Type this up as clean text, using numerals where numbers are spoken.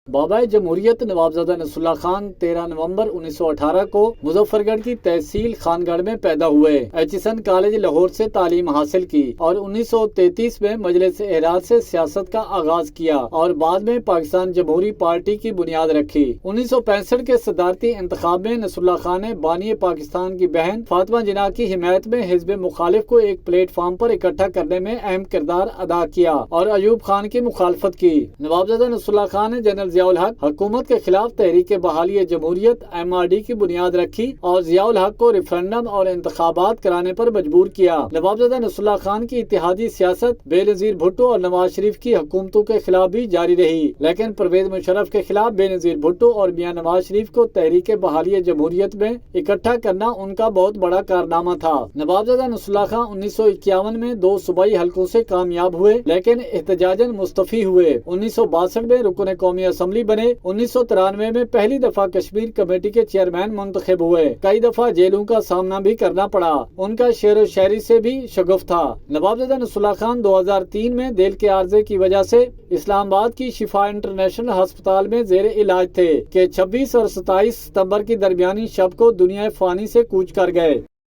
بابائے جمہوریت نوابزادہ نصر اللہ خان 13 نومبر 1918 کو مظفر گڑھ کی تحصیل خان گڑھ میں پیدا ہوئے۔ ایچسن کالج لاہور سے تعلیم حاصل کی اور 1933 میں مجلس اراد سے سیاست کا آغاز کیا اور بعد میں پاکستان جمہوری پارٹی کی بنیاد رکھی۔ 1965 کے صدارتی انتخاب میں نصر اللہ خان نے بانی پاکستان کی بہن فاطمہ جناح کی حمایت میں حزب مخالف کو ایک پلیٹ فارم پر اکٹھا کرنے میں اہم کردار ادا کیا اور ایوب خان کی مخالفت کی۔ نوابزادہ نصر اللہ خان نے جنرل ضیاء الحق حکومت کے خلاف تحریک بحالی جمہوریت MRD کی بنیاد رکھی اور ضیاء الحق کو ریفرنڈم اور انتخابات کرانے پر مجبور کیا۔ نوابزادہ نصر اللہ خان کی اتحادی سیاست بے نظیر بھٹو اور نواز شریف کی حکومتوں کے خلاف بھی جاری رہی، لیکن پرویز مشرف کے خلاف بے نظیر بھٹو اور میاں نواز شریف کو تحریک بحالی جمہوریت میں اکٹھا کرنا ان کا بہت بڑا کارنامہ تھا۔ نوابزادہ نصر اللہ خان 1951 میں 2 صوبائی حلقوں سے کامیاب ہوئے لیکن احتجاجاً مستعفی ہوئے۔ 1962 میں رکن قومی اسمبلی بنے۔ 1993 میں پہلی دفعہ کشمیر کمیٹی کے چیئرمین منتخب ہوئے۔ کئی دفعہ جیلوں کا سامنا بھی کرنا پڑا۔ ان کا شعر و شاعری سے بھی شگاف تھا۔ نوابزادہ نصر اللہ خان 2003 میں دل کے عارضے کی وجہ سے اسلام آباد کی شفا انٹرنیشنل ہسپتال میں زیر علاج تھے کہ 26 اور 27 ستمبر کی درمیانی شب کو دنیا فانی سے کوچ کر گئے۔